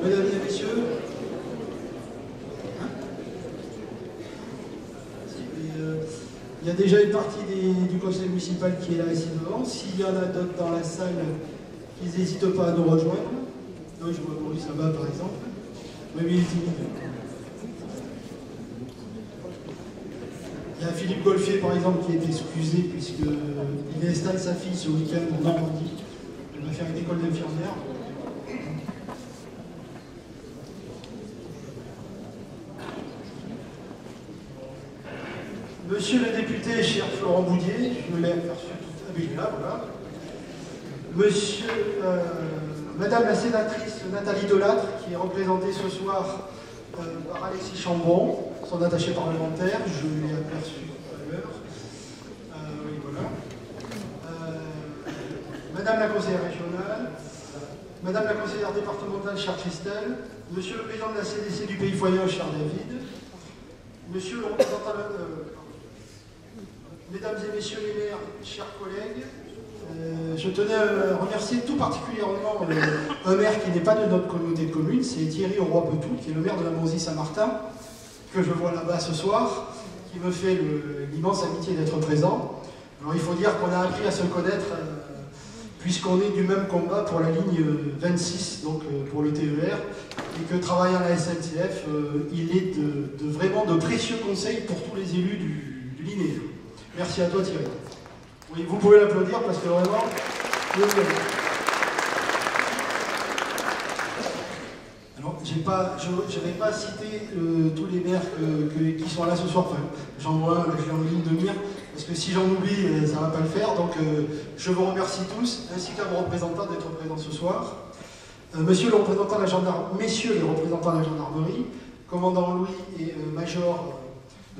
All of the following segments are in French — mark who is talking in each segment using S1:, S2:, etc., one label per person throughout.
S1: Bon, mesdames et messieurs, il y a déjà une partie du conseil municipal qui est là ici devant. S'il y en a d'autres dans la salle, qu'ils n'hésitent pas à nous rejoindre. Oui, je vois Maurice là-bas par exemple. Oui, il est timide. Il y a Philippe Golfier par exemple qui est excusé puisqu'il installe sa fille ce week-end en Normandie. Elle va faire une école d'infirmière. Monsieur le député, cher Florent Boudier, je me l'ai aperçu tout à l'heure, voilà. Madame la sénatrice Nathalie Delattre, qui est représentée ce soir par Alexis Chambon, son attaché parlementaire, je l'ai aperçu tout à l'heure. Oui, voilà. Madame la conseillère régionale, Madame la conseillère départementale, chère Christelle, Monsieur le président de la CDC du Pays Foyen, cher David, Monsieur le représentant, Mesdames et Messieurs les maires, chers collègues, je tenais à remercier tout particulièrement un maire qui n'est pas de notre communauté de communes, c'est Thierry Auroy-Petout, qui est le maire de la Monzie-Saint-Martin, que je vois là-bas ce soir, qui me fait l'immense amitié d'être présent. Alors il faut dire qu'on a appris à se connaître, puisqu'on est du même combat pour la ligne 26, donc pour le TER, et que travaillant à la SNCF, il est vraiment de précieux conseils pour tous les élus du linéaire. Merci à toi Thierry. Oui, vous pouvez l'applaudir parce que vraiment... Alors, je n'avais pas cité tous les maires qui sont là ce soir. Enfin, j'en vois un, là, j'ai en ligne de mire, parce que si j'en oublie, ça ne va pas le faire. Donc, je vous remercie tous, ainsi qu'à vos représentants d'être présents ce soir. Messieurs les représentants de la gendarmerie, commandant Louis et major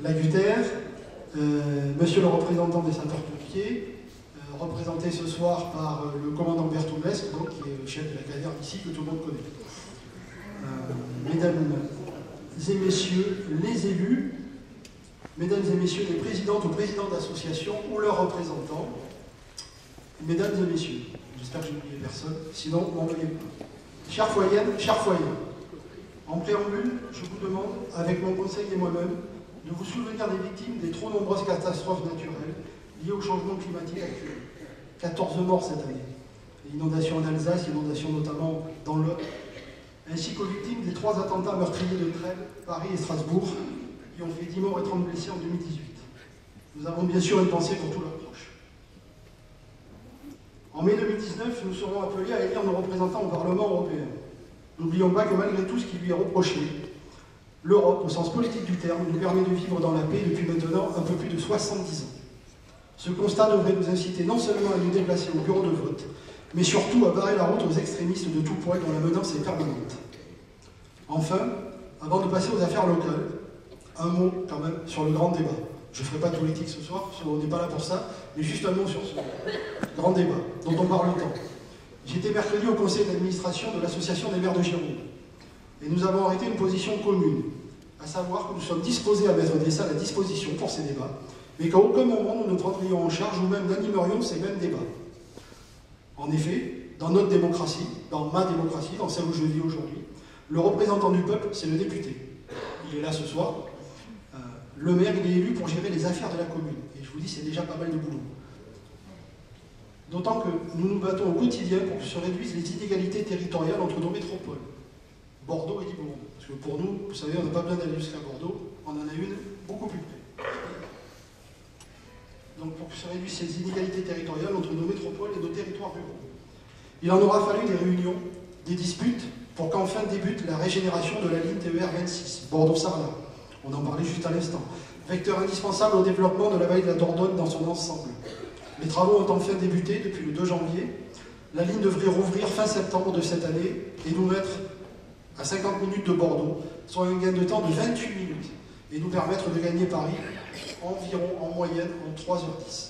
S1: Laguterre, monsieur le représentant des sapeurs-pompiers, représenté ce soir par le commandant Bertoumesque, donc, qui est le chef de la caserne ici, que tout le monde connaît. Mesdames et messieurs les élus, mesdames et messieurs les présidentes ou présidents d'associations ou leurs représentants, mesdames et messieurs, j'espère que je n'oublie personne, sinon m'en veuillez pas. Chers foyennes, chers foyens, en préambule, je vous demande, avec mon conseil et moi-même, de vous souvenir des victimes des trop nombreuses catastrophes naturelles liées au changement climatique actuel. 14 morts cette année. Inondations en Alsace, inondations notamment dans l'Aude, ainsi qu'aux victimes des 3 attentats meurtriers de Trèbes, Paris et Strasbourg, qui ont fait 10 morts et 30 blessés en 2018. Nous avons bien sûr une pensée pour tous leurs proches. En mai 2019, nous serons appelés à élire nos représentants au Parlement européen. N'oublions pas que malgré tout ce qui lui est reproché, l'Europe, au sens politique du terme, nous permet de vivre dans la paix depuis maintenant un peu plus de 70 ans. Ce constat devrait nous inciter non seulement à nous déplacer au bureau de vote, mais surtout à barrer la route aux extrémistes de tout poil dont la menace est permanente. Enfin, avant de passer aux affaires locales, un mot quand même sur le grand débat. Je ne ferai pas de politique ce soir, parce qu'on n'est pas là pour ça, mais juste un mot sur ce grand débat dont on parle tant. J'étais mercredi au conseil d'administration de l'association des maires de Gironde. Et nous avons arrêté une position commune, à savoir que nous sommes disposés à mettre des salles à disposition pour ces débats, mais qu'à aucun moment nous ne prendrions en charge ou même n'animerions ces mêmes débats. En effet, dans notre démocratie, dans ma démocratie, dans celle où je vis aujourd'hui, le représentant du peuple, c'est le député. Il est là ce soir. Le maire, il est élu pour gérer les affaires de la commune. Et je vous dis, c'est déjà pas mal de boulot. D'autant que nous nous battons au quotidien pour que se réduisent les inégalités territoriales entre nos métropoles. Bordeaux et Libourne. Parce que pour nous, vous savez, on n'a pas besoin d'aller jusqu'à Bordeaux, on en a une beaucoup plus près. Donc pour que se réduisent ces inégalités territoriales entre nos métropoles et nos territoires ruraux. Il en aura fallu des réunions, des disputes, pour qu'enfin débute la régénération de la ligne TER 26, Bordeaux-Sarlat. On en parlait juste à l'instant. Vecteur indispensable au développement de la vallée de la Dordogne dans son ensemble. Les travaux ont enfin débuté depuis le 2 janvier. La ligne devrait rouvrir fin septembre de cette année et nous mettre à 50 minutes de Bordeaux, soit un gain de temps de 28 minutes, et nous permettre de gagner Paris environ en moyenne en 3h10.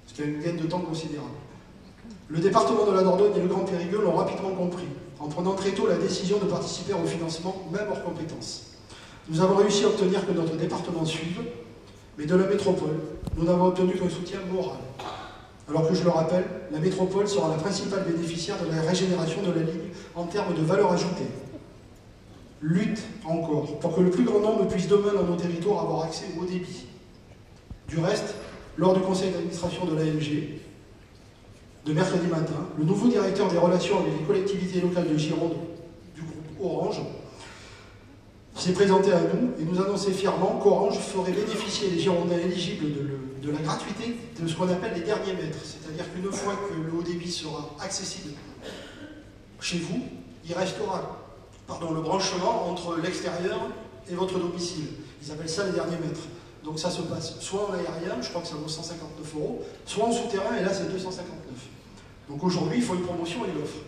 S1: Ce qui est un gain de temps considérable. Le département de la Dordogne et le Grand Périgueux l'ont rapidement compris, en prenant très tôt la décision de participer au financement, même hors compétences. Nous avons réussi à obtenir que notre département suive, mais de la métropole, nous n'avons obtenu qu'un soutien moral. Alors que je le rappelle, la métropole sera la principale bénéficiaire de la régénération de la ligne en termes de valeur ajoutée. lutte encore pour que le plus grand nombre puisse demain dans nos territoires avoir accès au haut débit. Du reste, lors du conseil d'administration de l'AMG, de mercredi matin, le nouveau directeur des relations avec les collectivités locales de Gironde du groupe Orange s'est présenté à nous et nous annonçait fièrement qu'Orange ferait bénéficier les Girondins éligibles de la gratuité de ce qu'on appelle les derniers mètres. C'est-à-dire qu'une fois que le haut débit sera accessible chez vous, il restera le branchement entre l'extérieur et votre domicile. Ils appellent ça les derniers mètres. Donc ça se passe soit en aérien, je crois que ça vaut 159 €, soit en souterrain, et là c'est 259. Donc aujourd'hui, il faut une promotion et il l'offre.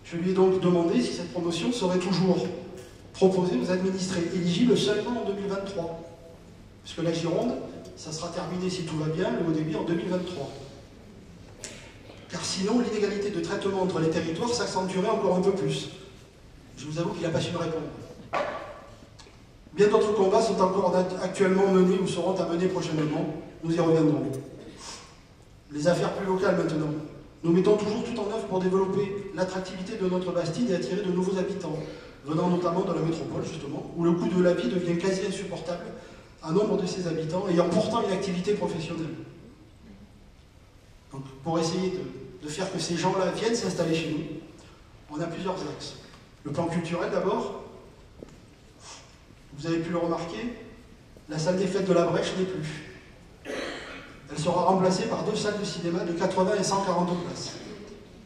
S1: Je lui ai donc demandé si cette promotion serait toujours proposée aux administrés éligibles seulement en 2023. Puisque la Gironde, ça sera terminé si tout va bien, le haut débit en 2023. Car sinon, l'inégalité de traitement entre les territoires s'accentuerait encore un peu plus. Je vous avoue qu'il n'a pas su me répondre. Bien d'autres combats sont encore actuellement menés ou seront à mener prochainement. Nous y reviendrons. Les affaires plus locales maintenant. Nous mettons toujours tout en œuvre pour développer l'attractivité de notre Bastide et attirer de nouveaux habitants, venant notamment de la métropole justement, où le coût de la vie devient quasi insupportable à nombre de ses habitants, ayant pourtant une activité professionnelle. Donc, pour essayer de faire que ces gens-là viennent s'installer chez nous, on a plusieurs axes. Le plan culturel d'abord. Vous avez pu le remarquer, la salle des fêtes de la Brèche n'est plus. Elle sera remplacée par 2 salles de cinéma de 80 et 140 places,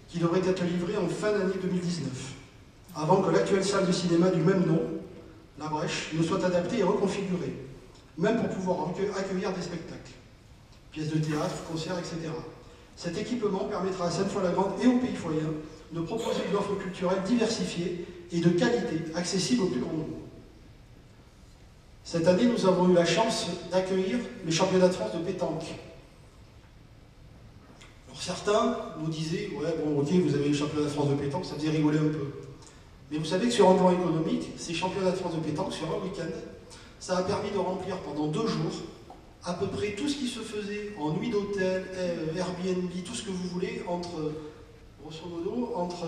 S1: qui devraient être livrées en fin d'année 2019, avant que l'actuelle salle de cinéma du même nom, la Brèche, ne soit adaptée et reconfigurée, même pour pouvoir accueillir des spectacles, pièces de théâtre, concerts, etc. Cet équipement permettra à Sainte-Foy-la-Grande et aux pays foyens de proposer une offre culturelle diversifiée et de qualité, accessible au plus grand nombre. Cette année, nous avons eu la chance d'accueillir les championnats de France de pétanque. Alors certains nous disaient, ouais, bon, ok, vous avez les championnats de France de pétanque, ça faisait rigoler un peu. Mais vous savez que sur un plan économique, ces championnats de France de pétanque, sur un week-end, ça a permis de remplir pendant 2 jours à peu près tout ce qui se faisait en nuit d'hôtel, Airbnb, tout ce que vous voulez, grosso modo, entre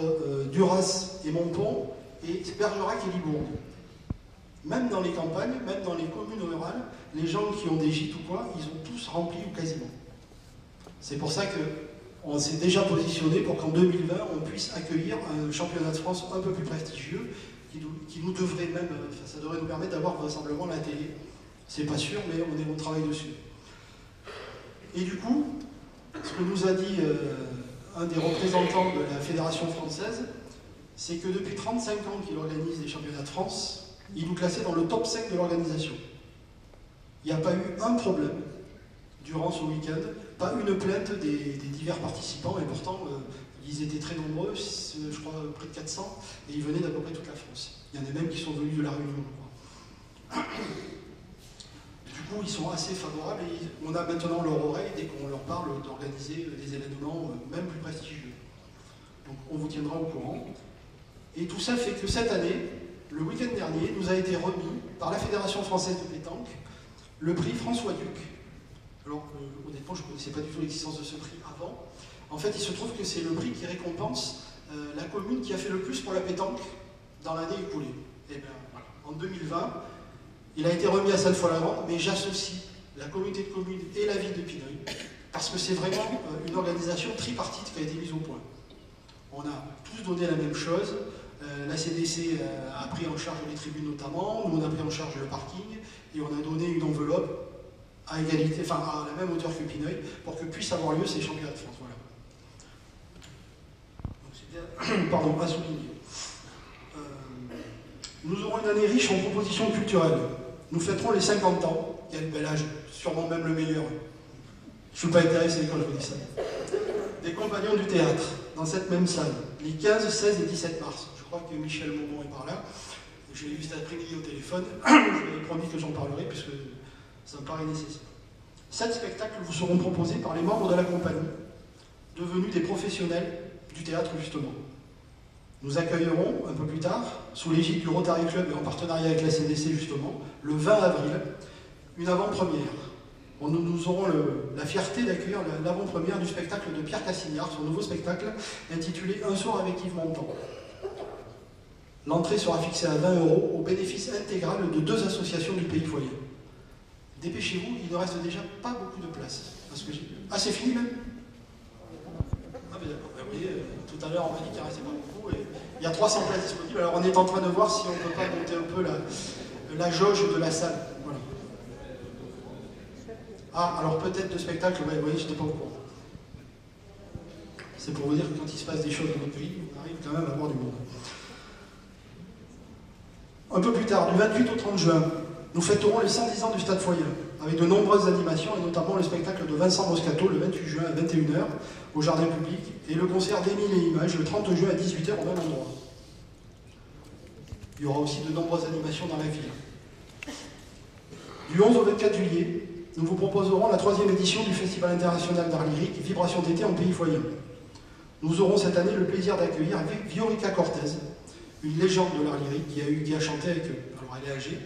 S1: Duras et Montpont, et Bergerac et Libourne. Même dans les campagnes, même dans les communes rurales, les gens qui ont des gîtes ou quoi, ils ont tous rempli ou quasiment. C'est pour ça qu'on s'est déjà positionné pour qu'en 2020, on puisse accueillir un championnat de France un peu plus prestigieux, qui nous devrait même, ça devrait nous permettre d'avoir vraisemblablement la télé. C'est pas sûr, mais on travaille dessus. Et du coup, ce que nous a dit un des représentants de la Fédération française, c'est que depuis 35 ans qu'il organise les championnats de France, il nous classait dans le top 5 de l'organisation. Il n'y a pas eu un problème durant ce week-end, pas une plainte des divers participants, et pourtant ils étaient très nombreux, je crois près de 400, et ils venaient d'à peu près toute la France. Il y en a même qui sont venus de la Réunion, je crois. Du coup, ils sont assez favorables et on a maintenant leur oreille dès qu'on leur parle d'organiser des événements même plus prestigieux. Donc on vous tiendra au courant. Et tout ça fait que cette année, le week-end dernier, nous a été remis par la Fédération française de pétanque le prix François Duc. Alors, honnêtement, je ne connaissais pas du tout l'existence de ce prix avant. En fait, il se trouve que c'est le prix qui récompense la commune qui a fait le plus pour la pétanque dans l'année écoulée. Et bien, voilà. En 2020, il a été remis à Sainte-Foy-la-Grande, mais j'associe la communauté de communes et la ville de Pineuille, parce que c'est vraiment une organisation tripartite qui a été mise au point. On a tous donné la même chose. La CDC a pris en charge les tribunes notamment, nous on a pris en charge le parking, et on a donné une enveloppe à égalité, enfin à la même hauteur que Pineuille, pour que puissent avoir lieu ces championnats de France. Voilà. Donc c'était, pardon, à souligner. Nous aurons une année riche en propositions culturelles. Nous fêterons les 50 ans, quel bel âge, sûrement même le meilleur. Je ne suis pas intéressé quand je vous dis ça. Des compagnons du théâtre, dans cette même salle, les 15, 16 et 17 mars. Je crois que Michel Maumont est par là. Je l'ai vu cet après-midi au téléphone. Je lui ai promis que j'en parlerai, puisque ça me paraît nécessaire. 7 spectacles vous seront proposés par les membres de la compagnie, devenus des professionnels du théâtre, justement. Nous accueillerons, un peu plus tard, sous l'égide du Rotary Club et en partenariat avec la CDC, justement, le 20 avril, une avant-première. Nous aurons la fierté d'accueillir l'avant-première du spectacle de Pierre Cassignard, son nouveau spectacle intitulé « Un soir avec Yves Montand ». L'entrée sera fixée à 20 € au bénéfice intégral de 2 associations du pays foyer. Dépêchez-vous, il ne reste déjà pas beaucoup de place. Parce que ah, c'est fini même? Ah, ben d'accord. Vous voyez, tout à l'heure on m'a dit qu'il ne restait pas beaucoup. Et il y a 300 places disponibles. Alors on est en train de voir si on ne peut pas monter un peu la jauge de la salle. Voilà. Ah, alors peut-être de spectacle, ouais, vous voyez, je n'étais pas au courant. C'est pour vous dire que quand il se passe des choses dans notre pays, on arrive quand même à avoir du monde. Un peu plus tard, du 28 au 30 juin, nous fêterons les 110 ans du Stade Foyer, avec de nombreuses animations, et notamment le spectacle de Vincent Moscato le 28 juin à 21 h au Jardin Public, et le concert d'Émile et Images le 30 juin à 18 h au même endroit. Il y aura aussi de nombreuses animations dans la ville. Du 11 au 24 juillet, nous vous proposerons la 3e édition du Festival international d'art lyrique Vibration d'été en pays foyer. Nous aurons cette année le plaisir d'accueillir Viorica Cortez, une légende de l'art lyrique qui a chanté avec eux. Alors elle est âgée.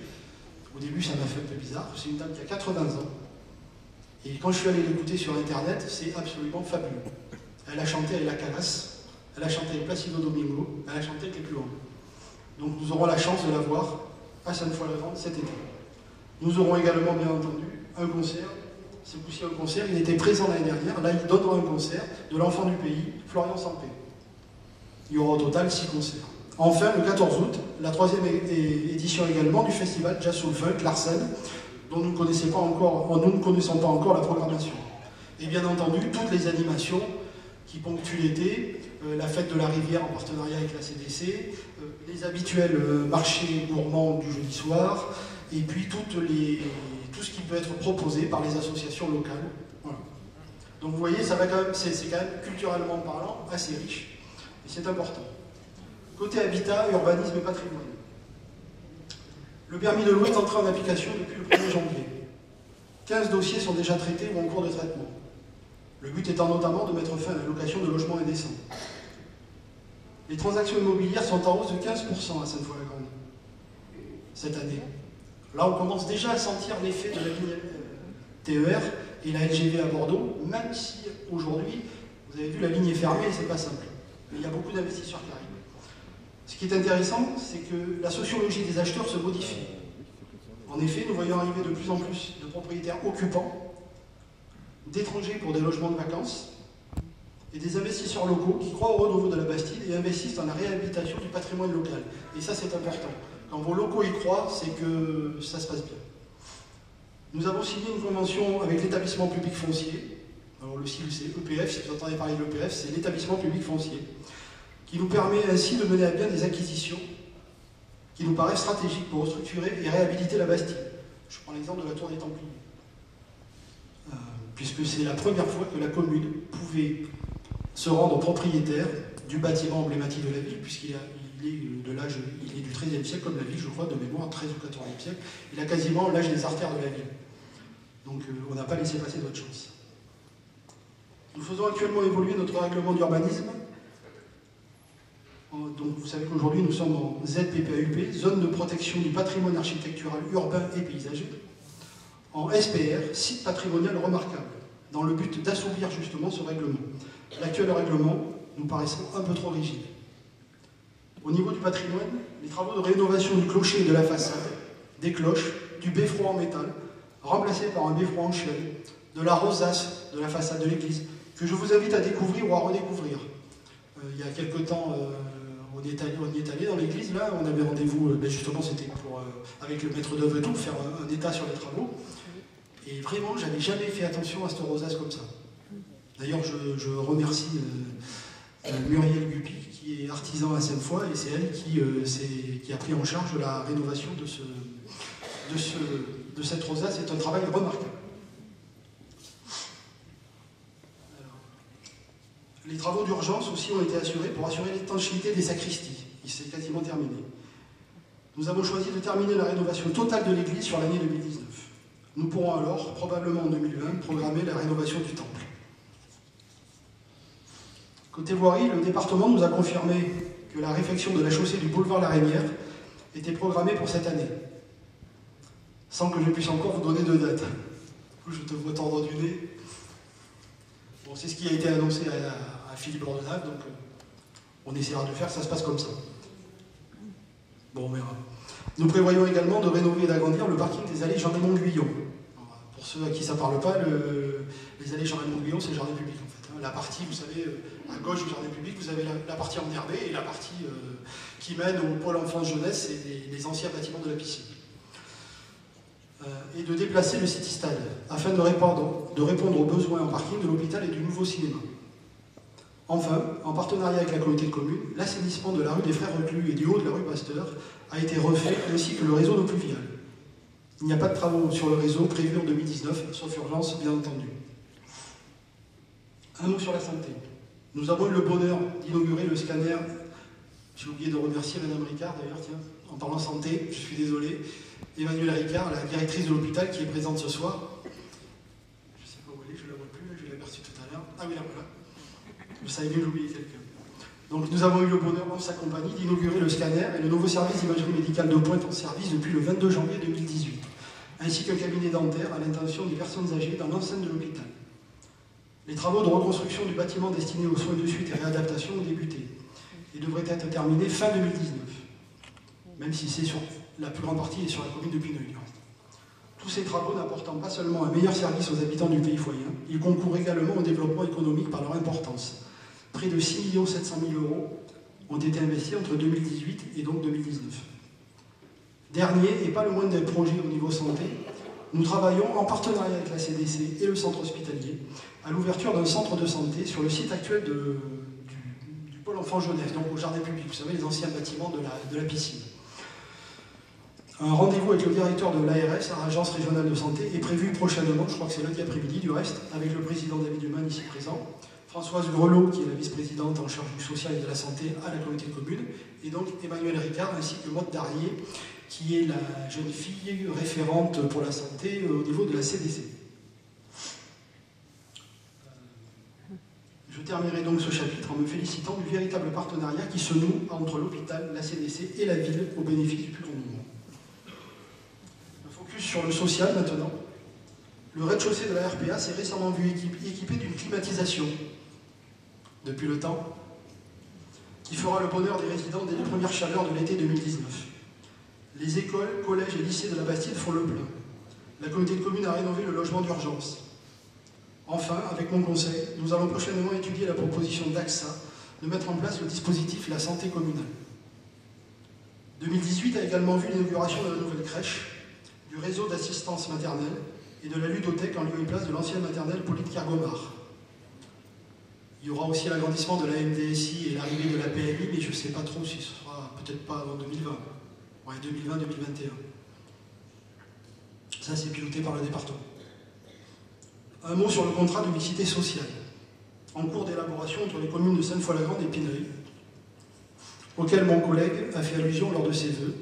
S1: Au début, ça m'a fait un peu bizarre. C'est une dame qui a 80 ans. Et quand je suis allé l'écouter sur Internet, c'est absolument fabuleux. Elle a chanté avec la Calas, elle a chanté avec Placido Domingo, elle a chanté avec les plus grands. Donc nous aurons la chance de la voir à Sainte-Foy-la-Grande cet été. Nous aurons également, bien entendu, un concert. C'est aussi un concert. Il était présent l'année dernière. Là, il donnera un concert de l'enfant du pays, Florian Sampé. Il y aura au total 6 concerts. Enfin, le 14 août, la 3e édition également du festival Jazz Soul Funk, Larsen, dont nous ne connaissons pas encore la programmation. Et bien entendu, toutes les animations qui ponctuent l'été, la fête de la rivière en partenariat avec la CDC, les habituels marchés gourmands du jeudi soir, et puis tout ce qui peut être proposé par les associations locales. Voilà. Donc vous voyez, c'est quand même culturellement parlant assez riche, et c'est important. Côté habitat, urbanisme et patrimoine. Le permis de louer est entré en application depuis le 1er janvier. 15 dossiers sont déjà traités ou en cours de traitement. Le but étant notamment de mettre fin à la location de logements indécents. Les transactions immobilières sont en hausse de 15% à Sainte-Foy-la-Grande cette année. Là, on commence déjà à sentir l'effet de la ligne TER et la LGV à Bordeaux, même si aujourd'hui, vous avez vu, la ligne est fermée et c'est pas simple. Mais il y a beaucoup d'investisseurs qui arrivent. Ce qui est intéressant, c'est que la sociologie des acheteurs se modifie. En effet, nous voyons arriver de plus en plus de propriétaires occupants, d'étrangers pour des logements de vacances, et des investisseurs locaux qui croient au renouveau de la Bastide et investissent dans la réhabilitation du patrimoine local. Et ça, c'est important. Quand vos locaux y croient, c'est que ça se passe bien. Nous avons signé une convention avec l'établissement public foncier. Alors le CIL, c'est EPF, si vous entendez parler de l'EPF, c'est l'établissement public foncier, qui nous permet ainsi de mener à bien des acquisitions qui nous paraissent stratégiques pour restructurer et réhabiliter la Bastide. Je prends l'exemple de la Tour des Templiers. Puisque c'est la première fois que la commune pouvait se rendre propriétaire du bâtiment emblématique de la ville, puisqu'il est de l'âge, il est du XIIIe siècle comme la ville, je crois, de mémoire, 13 ou 14e siècle. Il a quasiment l'âge des artères de la ville. Donc on n'a pas laissé passer notre chance. Nous faisons actuellement évoluer notre règlement d'urbanisme. Donc vous savez qu'aujourd'hui nous sommes en ZPPAUP, zone de protection du patrimoine architectural urbain et paysager, en SPR, site patrimonial remarquable, dans le but d'assouplir justement ce règlement. L'actuel règlement nous paraissant un peu trop rigide. Au niveau du patrimoine, les travaux de rénovation du clocher et de la façade, des cloches, du beffroi en métal, remplacé par un beffroi en chêne, de la rosace de la façade de l'église, que je vous invite à découvrir ou à redécouvrir. Il y a quelque temps, on y est allé dans l'église, là, on avait rendez-vous, justement c'était avec le maître d'œuvre et tout, faire un état sur les travaux. Et vraiment, j'avais jamais fait attention à cette rosace comme ça. D'ailleurs, je remercie Muriel Guppy, qui est artisan à Sainte-Foy, et c'est elle qui a pris en charge la rénovation de cette rosace. C'est un travail remarquable. Alors, les travaux d'urgence aussi ont été assurés pour assurer l'étanchéité des sacristies. Il s'est quasiment terminé. Nous avons choisi de terminer la rénovation totale de l'église sur l'année 2019. Nous pourrons alors, probablement en 2020, programmer la rénovation du temple. Côté voirie, le département nous a confirmé que la réfection de la chaussée du boulevard La Rémière était programmée pour cette année, sans que je puisse encore vous donner de date. Du coup, je te vois tordre du nez. Bon, c'est ce qui a été annoncé à Philippe Bordenave, donc on essaiera de faire, ça se passe comme ça. Bon, on verra. Nous prévoyons également de rénover et d'agrandir le parking des allées Jean-Raymond-Guyon. Pour ceux à qui ça ne parle pas, les allées Jean-Raymond-Guyon, c'est le jardin public en fait. La partie, vous savez, à gauche du jardin public, vous avez la partie enherbée et la partie qui mène au pôle enfance-jeunesse et les anciens bâtiments de la piscine. Et de déplacer le City Style afin de répondre aux besoins en parking de l'hôpital et du nouveau cinéma. Enfin, en partenariat avec la communauté de communes, l'assainissement de la rue des Frères Reclus et du haut de la rue Pasteur a été refait, ainsi que le réseau d'eau pluviale. Il n'y a pas de travaux sur le réseau prévus en 2019, sauf urgence, bien entendu. Un mot sur la santé. Nous avons eu le bonheur d'inaugurer le scanner. J'ai oublié de remercier Madame Ricard, d'ailleurs, tiens, en parlant santé, je suis désolé. Emmanuelle Ricard, la directrice de l'hôpital, qui est présente ce soir. Je ne sais pas où elle est, je ne la vois plus, je l'ai aperçue tout à l'heure. Ah oui, là, voilà. Je savais bien que j'oubliais quelqu'un. Donc nous avons eu le bonheur en sa compagnie d'inaugurer le scanner et le nouveau service d'imagerie médicale de pointe en service depuis le 22 janvier 2018, ainsi qu'un cabinet dentaire à l'intention des personnes âgées dans l'enceinte de l'hôpital. Les travaux de reconstruction du bâtiment destiné aux soins de suite et réadaptation ont débuté et devraient être terminés fin 2019, même si c'est sur la plus grande partie est sur la commune de Pineuil. Tous ces travaux n'apportant pas seulement un meilleur service aux habitants du pays foyer, ils concourent également au développement économique par leur importance. Près de 6 700 000 € ont été investis entre 2018 et donc 2019. Dernier, et pas le moindre des projets au niveau santé, nous travaillons en partenariat avec la CDC et le centre hospitalier à l'ouverture d'un centre de santé sur le site actuel du pôle enfant-jeunesse, donc au jardin public, vous savez, les anciens bâtiments de la piscine. Un rendez-vous avec le directeur de l'ARS, l'Agence régionale de santé, est prévu prochainement, je crois que c'est lundi après-midi du reste, avec le président David Human ici présent, Françoise Grelot, qui est la vice-présidente en charge du social et de la santé à la communauté de communes, et donc Emmanuel Ricard, ainsi que Maud Darrier, qui est la jeune fille référente pour la santé au niveau de la CDC. Je terminerai donc ce chapitre en me félicitant du véritable partenariat qui se noue entre l'hôpital, la CDC et la ville au bénéfice du plus grand nombre. Un focus sur le social maintenant. Le rez-de-chaussée de la RPA s'est récemment vu équipé d'une climatisation, depuis le temps, qui fera le bonheur des résidents dès les premières chaleurs de l'été 2019. Les écoles, collèges et lycées de la Bastide font le plein. La communauté de communes a rénové le logement d'urgence. Enfin, avec mon conseil, nous allons prochainement étudier la proposition d'AXA de mettre en place le dispositif La Santé Communale. 2018 a également vu l'inauguration de la nouvelle crèche, du réseau d'assistance maternelle et de la ludothèque en lieu et place de l'ancienne maternelle Pauline Kergomar. Il y aura aussi l'agrandissement de la MDSI et l'arrivée de la PMI, mais je ne sais pas trop si ce sera peut-être pas avant 2020. Ouais, 2020-2021. Ça, c'est piloté par le département. Un mot sur le contrat de mixité sociale, en cours d'élaboration entre les communes de Sainte-Foy-la-Grande et Pineuil, auquel mon collègue a fait allusion lors de ses vœux,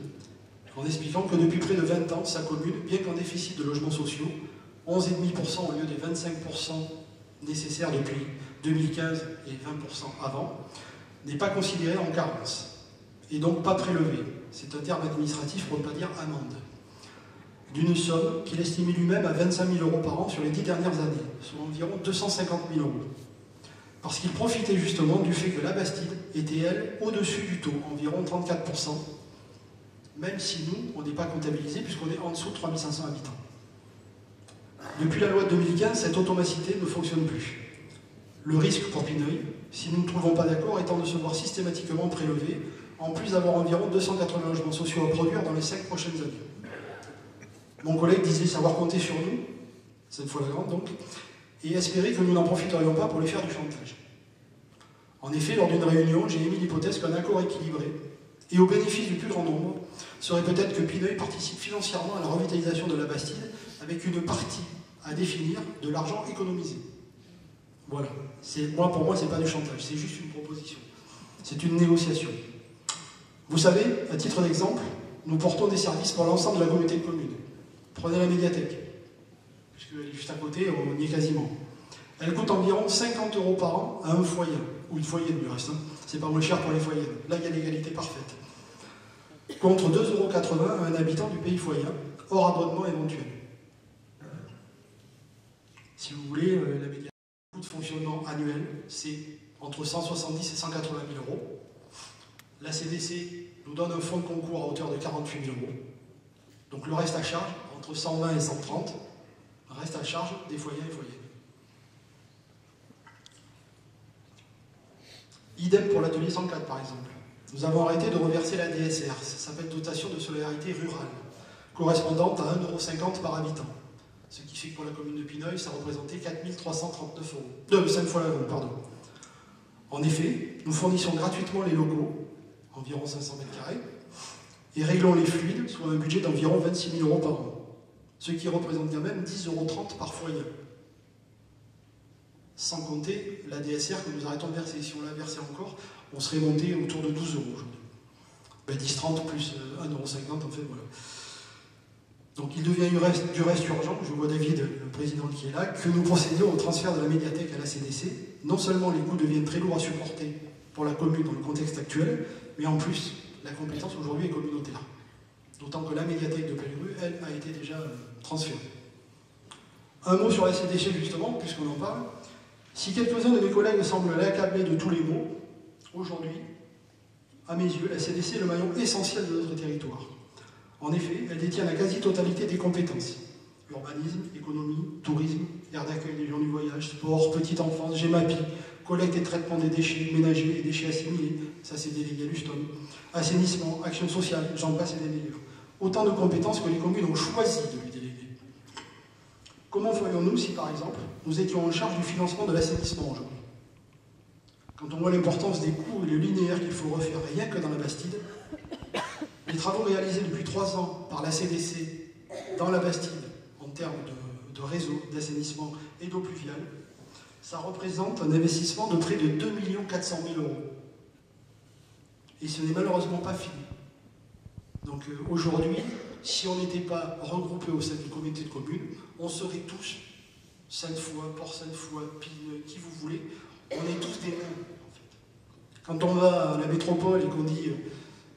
S1: en expliquant que depuis près de 20 ans, sa commune, bien qu'en déficit de logements sociaux, 11,5% au lieu des 25% nécessaires depuis 2015 et 20% avant, n'est pas considérée en carence, et donc pas prélevée. C'est un terme administratif pour ne pas dire amende. D'une somme qu'il estime lui-même à 25 000 € par an sur les 10 dernières années, soit environ 250 000 €. Parce qu'il profitait justement du fait que la Bastide était, elle, au-dessus du taux, environ 34%, même si nous, on n'est pas comptabilisé puisqu'on est en dessous de 3 500 habitants. Depuis la loi de 2015, cette automacité ne fonctionne plus. Le risque pour Pineuil, si nous ne trouvons pas d'accord, étant de se voir systématiquement prélevé, en plus d'avoir environ 280 logements sociaux à produire dans les 5 prochaines années. Mon collègue disait savoir compter sur nous, cette fois la grande donc, et espérer que nous n'en profiterions pas pour lui faire du chantage. En effet, lors d'une réunion, j'ai émis l'hypothèse qu'un accord équilibré, et au bénéfice du plus grand nombre, serait peut-être que Pineuil participe financièrement à la revitalisation de la Bastide, avec une partie à définir de l'argent économisé. Voilà. Pour moi, ce n'est pas du chantage, c'est juste une proposition. C'est une négociation. Vous savez, à titre d'exemple, nous portons des services pour l'ensemble de la communauté de communes. Prenez la médiathèque, puisqu'elle est juste à côté, on y est quasiment. Elle coûte environ 50 € par an à un foyer, ou une foyenne du reste. C'est pas moins cher pour les foyers. Là, il y a l'égalité parfaite. Contre 2,80 € à un habitant du pays foyen, hors abonnement éventuel. Si vous voulez, la médiathèque, le coût de fonctionnement annuel, c'est entre 170 et 180 000 €. La CDC nous donne un fonds de concours à hauteur de 48 000 €. Donc le reste à charge, entre 120 et 130, reste à charge des foyers et foyers. Idem pour l'atelier 104 par exemple. Nous avons arrêté de reverser la DSR, ça s'appelle dotation de solidarité rurale, correspondante à 1,50 € par habitant. Ce qui fait que pour la commune de Pineuil, ça représentait 4 339 €. De Sainte-Foy-la-Grande, pardon. En effet, nous fournissons gratuitement les locaux, environ 500 m², et réglons les fluides, soit un budget d'environ 26 000 € par an, ce qui représente quand même 10,30 € par foyer. Sans compter la DSR que nous arrêtons de verser. Si on la versait encore, on serait monté autour de 12 € aujourd'hui. 10,30 plus 1,50 €, en fait, voilà. Donc il devient du reste urgent, je vois David, le président qui est là, que nous procédions au transfert de la médiathèque à la CDC. Non seulement les coûts deviennent très lourds à supporter pour la commune dans le contexte actuel, mais en plus, la compétence aujourd'hui est communautaire. D'autant que la médiathèque de Pellegru, elle, a été déjà transférée. Un mot sur la CDC justement, puisqu'on en parle. Si quelques-uns de mes collègues semblent l'accabler de tous les maux, aujourd'hui, à mes yeux, la CDC est le maillon essentiel de notre territoire. En effet, elle détient la quasi-totalité des compétences. Urbanisme, économie, tourisme, aire d'accueil des gens du voyage, sport, petite enfance, GEMAPI, collecte et traitement des déchets ménagers et déchets assimilés, ça c'est délégué à l'USTOM, assainissement, action sociale, j'en passe et des meilleurs. Autant de compétences que les communes ont choisi de lui déléguer. Comment ferions-nous si, par exemple, nous étions en charge du financement de l'assainissement aujourd'hui? Quand on voit l'importance des coûts et le linéaire qu'il faut refaire rien que dans la Bastide, les travaux réalisés depuis 3 ans par la CDC dans la Bastide, en termes de réseau, d'assainissement et d'eau pluviale, ça représente un investissement de près de 2 400 000 €. Et ce n'est malheureusement pas fini. Donc aujourd'hui, si on n'était pas regroupés au sein d'une communauté de communes, on serait tous, Sainte-Foy, Port-Sainte-Foy, Pineuil, qui vous voulez, on est tous des nains. En fait. Quand on va à la métropole et qu'on dit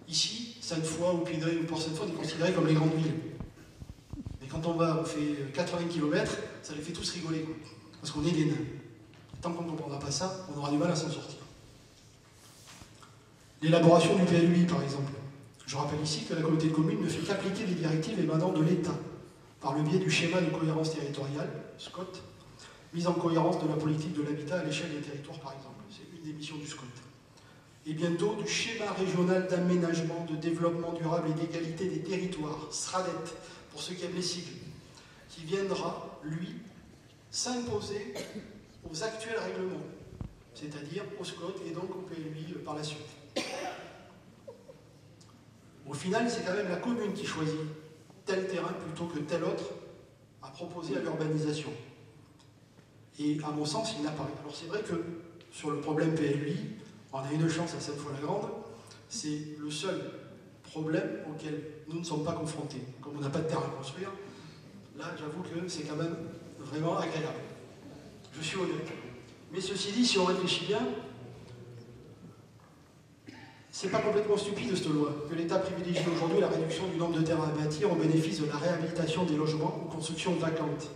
S1: ici, Sainte-Foy ou Pineuil ou Port-Sainte-Foy, on est considérés comme les grandes villes. Mais quand on fait 80 km, ça les fait tous rigoler, quoi, parce qu'on est des nains. Tant qu'on ne comprendra pas ça, on aura du mal à s'en sortir. L'élaboration du PLUI, par exemple. Je rappelle ici que la communauté de communes ne fait qu'appliquer les directives émanant de l'État, par le biais du schéma de cohérence territoriale, SCOT, mise en cohérence de la politique de l'habitat à l'échelle des territoires, par exemple. C'est une des missions du SCOT. Et bientôt du schéma régional d'aménagement, de développement durable et d'égalité des territoires, SRADET, pour ceux qui aiment les sigles, qui viendra, lui, s'imposer aux actuels règlements, c'est-à-dire au SCOT et donc au PLUI par la suite. Au final, c'est quand même la commune qui choisit tel terrain plutôt que tel autre à proposer à l'urbanisation. Et à mon sens, il n'apparaît. Alors c'est vrai que sur le problème PLUI, on a une chance à Sainte-Foy-la-Grande, c'est le seul problème auquel nous ne sommes pas confrontés. Comme on n'a pas de terrain à construire, là j'avoue que c'est quand même vraiment agréable. Je suis honnête. Mais ceci dit, si on réfléchit bien, c'est pas complètement stupide cette loi, que l'État privilégie aujourd'hui la réduction du nombre de terrains à bâtir au bénéfice de la réhabilitation des logements ou constructions vacantes.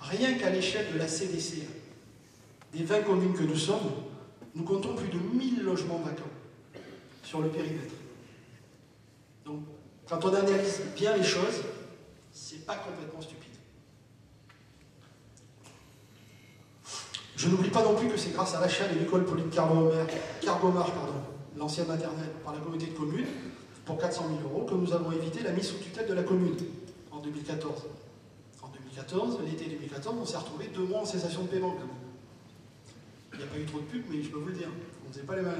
S1: Rien qu'à l'échelle de la CDC, des 20 communes que nous sommes, nous comptons plus de 1000 logements vacants sur le périmètre. Donc, quand on analyse bien les choses, c'est pas complètement stupide. Je n'oublie pas non plus que c'est grâce à l'achat de l'école Pauline Cargomar, l'ancienne maternelle, par la communauté de communes, pour 400 000 € que nous avons évité la mise sous tutelle de la commune en 2014. En 2014, l'été 2014, on s'est retrouvé 2 mois en cessation de paiement quand même. Il n'y a pas eu trop de pub, mais je peux vous le dire, on ne faisait pas les malins.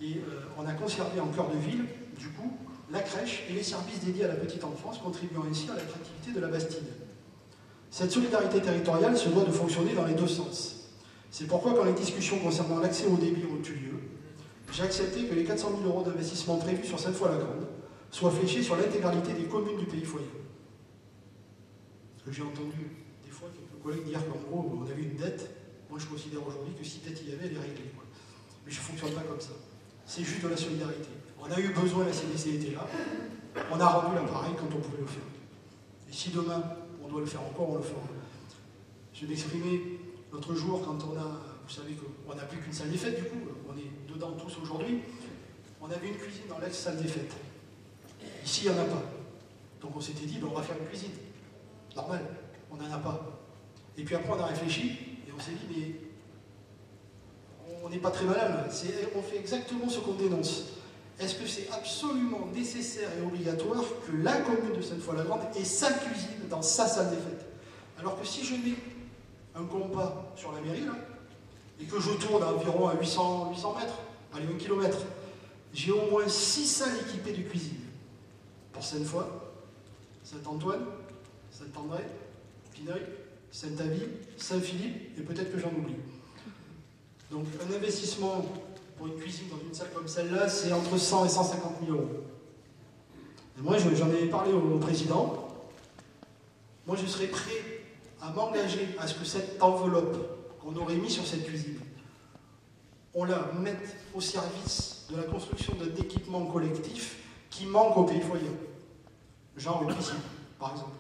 S1: Et on a conservé en cœur de ville, du coup, la crèche et les services dédiés à la petite enfance, contribuant ainsi à l'attractivité de la Bastide. Cette solidarité territoriale se doit de fonctionner dans les deux sens. C'est pourquoi, quand les discussions concernant l'accès au débit ont eu lieu, j'ai accepté que les 400 000 € d'investissement prévus sur Sainte-Foy-la-Grande soient fléchés sur l'intégralité des communes du pays foyer. Parce que j'ai entendu des fois quelques collègues dire qu'en gros, on avait une dette. Moi, je considère aujourd'hui que si dette il y avait, elle est réglée. Quoi. Mais je ne fonctionne pas comme ça. C'est juste de la solidarité. On a eu besoin, la CDC était là. On a rendu l'appareil quand on pouvait le faire. Et si demain, on doit le faire encore, on le fera. Je m'exprimais l'autre jour quand on a, vous savez qu'on n'a plus qu'une salle des fêtes du coup, on est dedans tous aujourd'hui, on avait une cuisine dans l'ex-salle des fêtes. Ici, il n'y en a pas. Donc on s'était dit, ben, on va faire une cuisine. Normal, on n'en a pas. Et puis après, on a réfléchi, et on s'est dit, mais on n'est pas très malin, on fait exactement ce qu'on dénonce. Est-ce que c'est absolument nécessaire et obligatoire que la commune de Sainte-Foy-la-Grande ait sa cuisine dans sa salle des fêtes? Alors que si je mets un compas sur la mairie, là, et que je tourne à environ à 800 mètres, allez, 1 km, j'ai au moins 6 salles équipées de cuisine. Pour Sainte-Foy, Saint-Antoine, Saint-André, Pineuil, Saint-Avy, Saint-Philippe, et peut-être que j'en oublie. Donc un investissement pour une cuisine dans une salle comme celle-là, c'est entre 100 et 150 000 euros. Et moi, j'en ai parlé au président. Moi, je serais prêt à m'engager à ce que cette enveloppe qu'on aurait mis sur cette cuisine, on la mette au service de la construction d'un équipement collectif qui manque au pays foyer. Genre une piscine, par exemple.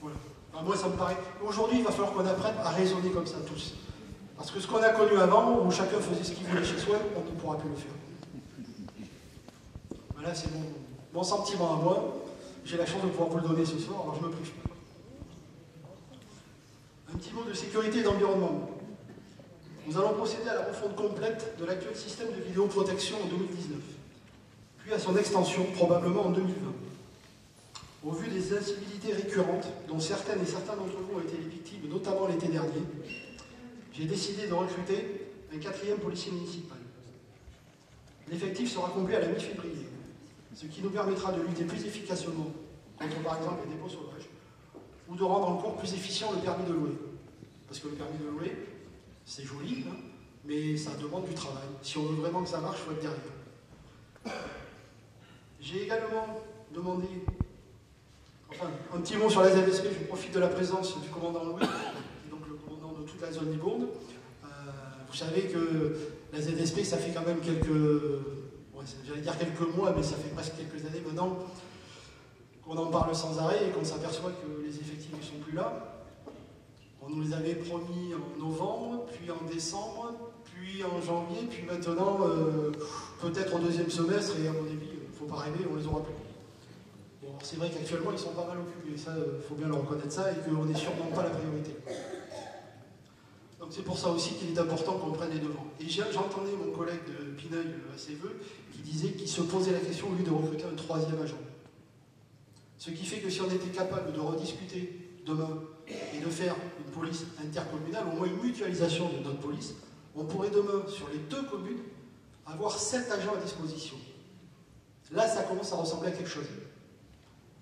S1: Voilà. Alors moi, ça me paraît... Aujourd'hui, il va falloir qu'on apprenne à raisonner comme ça, tous. Parce que ce qu'on a connu avant, où chacun faisait ce qu'il voulait chez soi, on ne pourra plus le faire. Voilà, c'est mon sentiment à moi. J'ai la chance de pouvoir vous le donner ce soir, alors je me prive pas. Un petit mot de sécurité et d'environnement. Nous allons procéder à la refonte complète de l'actuel système de vidéoprotection en 2019, puis à son extension probablement en 2020. Au vu des incivilités récurrentes, dont certaines et certains d'entre vous ont été les victimes, notamment l'été dernier, j'ai décidé de recruter un 4e policier municipal. L'effectif sera complet à la mi-février, ce qui nous permettra de lutter plus efficacement contre, par exemple, les dépôts sauvages, ou de rendre encore plus efficient le permis de louer. Parce que le permis de louer, c'est joli, hein, mais ça demande du travail. Si on veut vraiment que ça marche, il faut être derrière. J'ai également demandé, enfin, un petit mot sur la ZSP, je profite de la présence du commandant Louis, qui est donc le commandant de toute la zone Libourne. Vous savez que la ZSP, ça fait quand même j'allais dire quelques mois, mais ça fait presque quelques années maintenant qu'on en parle sans arrêt et qu'on s'aperçoit que les effectifs ne sont plus là. On nous les avait promis en novembre, puis en décembre, puis en janvier, puis maintenant, peut-être au 2e semestre, et à mon avis, il ne faut pas rêver, on les aura plus. Bon, c'est vrai qu'actuellement, ils sont pas mal occupés, ça, il faut bien le reconnaître ça, et qu'on n'est sûrement pas la priorité. Donc c'est pour ça aussi qu'il est important qu'on prenne les devants. Et j'entendais mon collègue de Pineuil à ses vœux, qui disait qu'il se posait la question, lui, de recruter un 3e agent. Ce qui fait que si on était capable de rediscuter demain et de faire une police intercommunale, au moins une mutualisation de notre police, on pourrait demain, sur les 2 communes, avoir 7 agents à disposition. Là, ça commence à ressembler à quelque chose.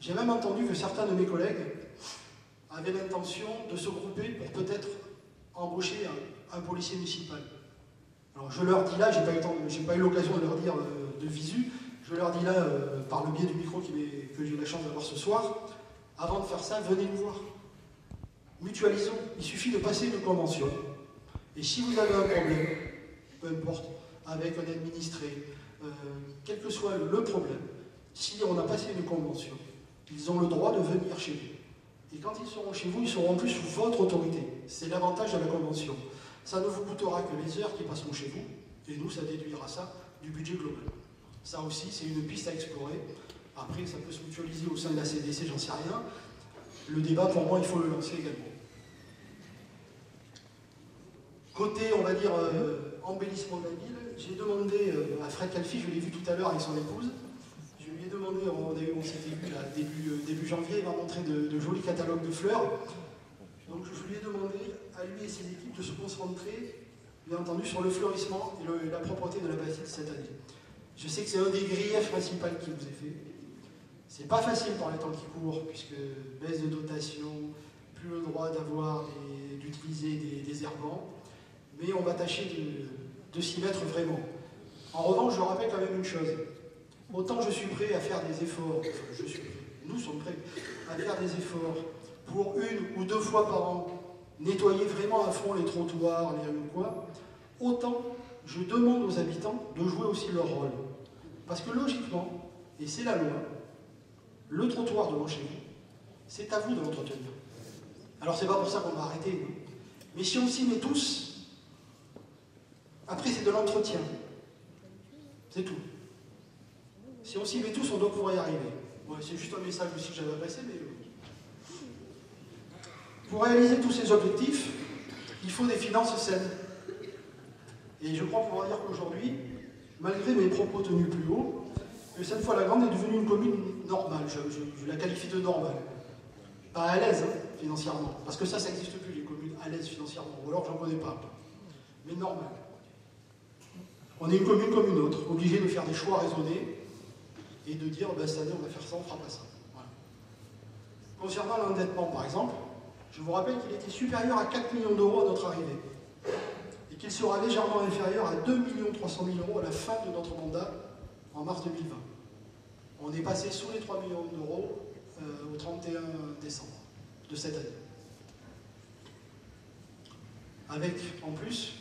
S1: J'ai même entendu que certains de mes collègues avaient l'intention de se grouper pour peut-être embaucher un policier municipal. Alors je leur dis là, j'ai pas eu l'occasion de leur dire de visu, je leur dis là, par le biais du micro que j'ai eu la chance d'avoir ce soir, avant de faire ça, venez nous voir. Mutualisons. Il suffit de passer une convention. Et si vous avez un problème, peu importe, avec un administré, quel que soit le problème, si on a passé une convention, ils ont le droit de venir chez vous. Et quand ils seront chez vous, ils seront en plus sous votre autorité. C'est l'avantage de la convention. Ça ne vous coûtera que les heures qui passeront chez vous, et nous, ça déduira ça du budget global. Ça aussi, c'est une piste à explorer. Après, ça peut se mutualiser au sein de la CDC, j'en sais rien. Le débat, pour moi, il faut le lancer également. Côté, on va dire, embellissement de la ville, j'ai demandé à Fred Calfi, je l'ai vu tout à l'heure avec son épouse, je lui ai demandé, on s'était vu là, début janvier, il m'a montré de jolis catalogues de fleurs. Donc je lui ai demandé à lui et ses équipes de se concentrer, bien entendu, sur le fleurissement et la propreté de la bâtisse cette année. Je sais que c'est un des griefs principaux qui vous est fait. C'est pas facile par les temps qui courent, puisque baisse de dotation, plus le droit d'utiliser des herbants, mais on va tâcher de s'y mettre vraiment. En revanche, je rappelle quand même une chose. Autant je suis prêt à faire des efforts, nous sommes prêts à faire des efforts pour 1 ou 2 fois par an, nettoyer vraiment à fond les trottoirs, les rues ou quoi, autant je demande aux habitants de jouer aussi leur rôle. Parce que logiquement, et c'est la loi, le trottoir devant chez vous, c'est à vous de l'entretenir. Alors c'est pas pour ça qu'on va arrêter, mais si on s'y met tous, Après, c'est de l'entretien. C'est tout. Si on s'y met tous, on doit pouvoir y arriver. Ouais, c'est juste un message aussi que j'avais adressé, mais... Pour réaliser tous ces objectifs, il faut des finances saines. Et je crois pouvoir dire qu'aujourd'hui, malgré mes propos tenus plus haut, que Sainte-Foy-la-Grande est devenue une commune normale. Je la qualifie de normale. Pas à l'aise, hein, financièrement. Parce que ça n'existe plus, les communes à l'aise financièrement. Ou alors, j'en connais pas. Mais normale. On est une commune comme une autre, obligée de faire des choix raisonnés et de dire, ben, cette année, on va faire ça, on ne fera pas ça. Voilà. Concernant l'endettement, par exemple, je vous rappelle qu'il était supérieur à 4 millions d'euros à notre arrivée et qu'il sera légèrement inférieur à 2 300 000 euros à la fin de notre mandat en mars 2020. On est passé sous les 3 millions d'euros au 31 décembre de cette année. Avec, en plus,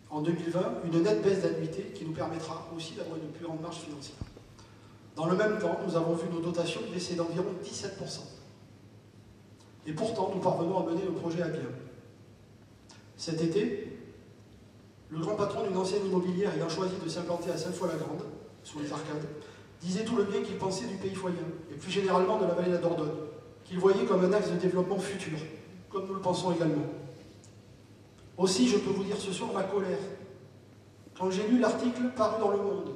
S1: en 2020, une nette baisse d'annuité qui nous permettra aussi d'avoir une plus grande marge financière. Dans le même temps, nous avons vu nos dotations baisser d'environ 17%. Et pourtant, nous parvenons à mener le projet à bien. Cet été, le grand patron d'une ancienne immobilière ayant choisi de s'implanter à Sainte-Foy-la-Grande, sous les arcades, disait tout le bien qu'il pensait du pays foyen, et plus généralement de la vallée de la Dordogne, qu'il voyait comme un axe de développement futur, comme nous le pensons également. Aussi, je peux vous dire ce soir ma colère, quand j'ai lu l'article paru dans Le Monde,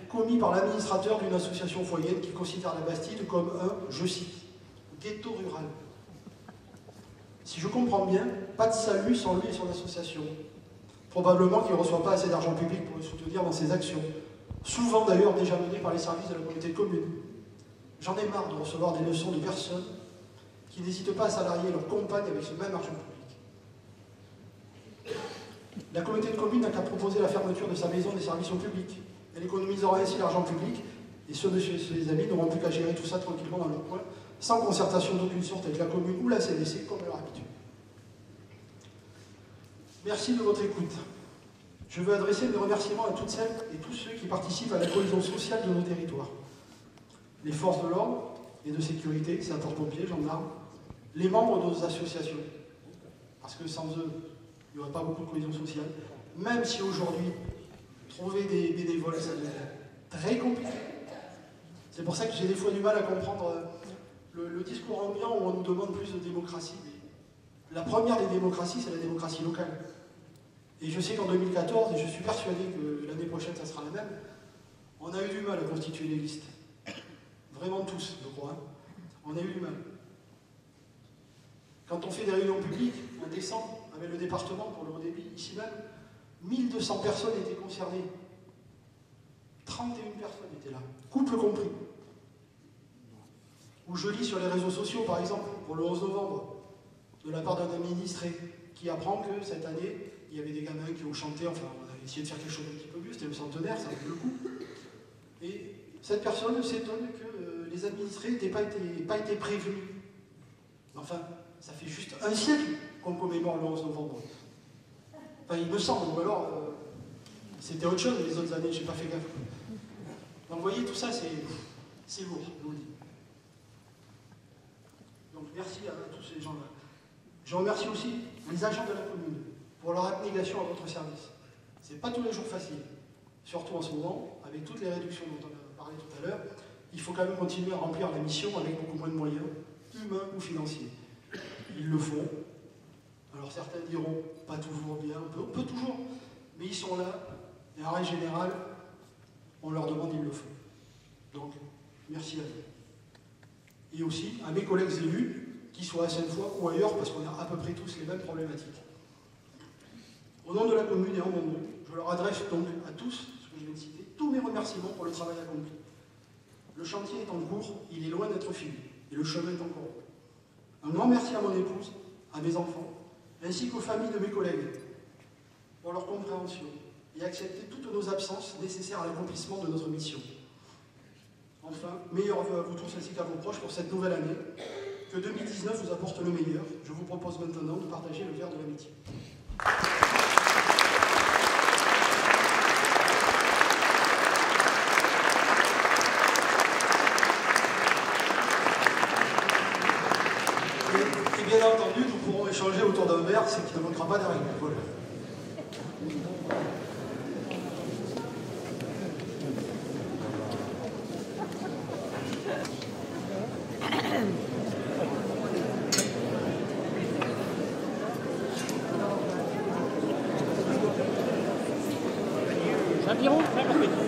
S1: commis par l'administrateur d'une association foyenne qui considère la Bastide comme un, je cite, ghetto rural. Si je comprends bien, pas de salut sans lui et son association. Probablement qu'il ne reçoit pas assez d'argent public pour le soutenir dans ses actions, souvent d'ailleurs déjà menées par les services de la communauté de communes. J'en ai marre de recevoir des leçons de personnes qui n'hésitent pas à salarier leur compagne avec ce même argent public. La communauté de communes n'a qu'à proposer la fermeture de sa maison des services au public. Elle économisera ainsi l'argent public et ceux de ses amis n'auront plus qu'à gérer tout ça tranquillement dans leur coin, sans concertation d'aucune sorte avec la commune ou la CDC, comme à leur habitude. Merci de votre écoute. Je veux adresser mes remerciements à toutes celles et tous ceux qui participent à la cohésion sociale de nos territoires. Les forces de l'ordre et de sécurité, sapeurs-pompiers, gendarmes, les membres de nos associations, parce que sans eux, il n'y aurait pas beaucoup de cohésion sociale, même si aujourd'hui, trouver des bénévoles, ça devient très compliqué. C'est pour ça que j'ai des fois du mal à comprendre le discours ambiant où on nous demande plus de démocratie. La première des démocraties, c'est la démocratie locale. Et je sais qu'en 2014, et je suis persuadé que l'année prochaine, ça sera la même, on a eu du mal à constituer des listes. Vraiment tous, je crois. On a eu du mal. Quand on fait des réunions publiques, en décembre, avec le département pour le haut débit, ici même, 1200 personnes étaient concernées. 31 personnes étaient là, couple compris. Où je lis sur les réseaux sociaux, par exemple, pour le 11 novembre, de la part d'un administré, qui apprend que cette année, il y avait des gamins qui ont chanté, enfin, on a essayé de faire quelque chose un petit peu mieux, c'était le centenaire, ça vaut le coup. Et cette personne s'étonne que les administrés n'aient pas été prévenus. Enfin, ça fait juste un siècle qu'on commémore le 11 novembre. Enfin, il me semble, ou alors, c'était autre chose les autres années, j'ai pas fait gaffe. Donc, vous voyez, tout ça, c'est lourd, je vous le dis. Donc, merci à tous ces gens-là. Je remercie aussi les agents de la commune pour leur abnégation à votre service. C'est pas tous les jours facile, surtout en ce moment, avec toutes les réductions dont on a parlé tout à l'heure. Il faut quand même continuer à remplir la mission avec beaucoup moins de moyens, humains ou financiers. Ils le font. Alors certains diront, pas toujours bien, on peut toujours, mais ils sont là, et en règle générale, on leur demande, ils le font. Donc, merci à eux. Et aussi à mes collègues élus, qu'ils soient à Sainte-Foy ou ailleurs, parce qu'on a à peu près tous les mêmes problématiques. Au nom de la commune et en mon nom, je leur adresse donc à tous, ce que je viens de citer, tous mes remerciements pour le travail accompli. Le chantier est en cours, il est loin d'être fini, et le chemin est encore long. Un grand merci à mon épouse, à mes enfants, ainsi qu'aux familles de mes collègues, pour leur compréhension et accepter toutes nos absences nécessaires à l'accomplissement de notre mission. Enfin, meilleurs vœux à vous tous ainsi qu'à vos proches pour cette nouvelle année. Que 2019 vous apporte le meilleur. Je vous propose maintenant de partager le verre de l'amitié. Et bien entendu, nous pourrons échanger autour d'un verre, ce qui ne manquera pas d'arriver. Voilà.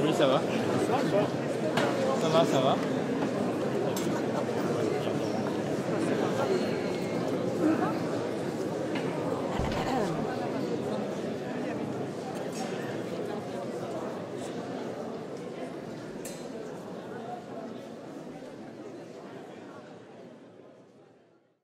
S2: Oui, ça va. Ça va, ça va.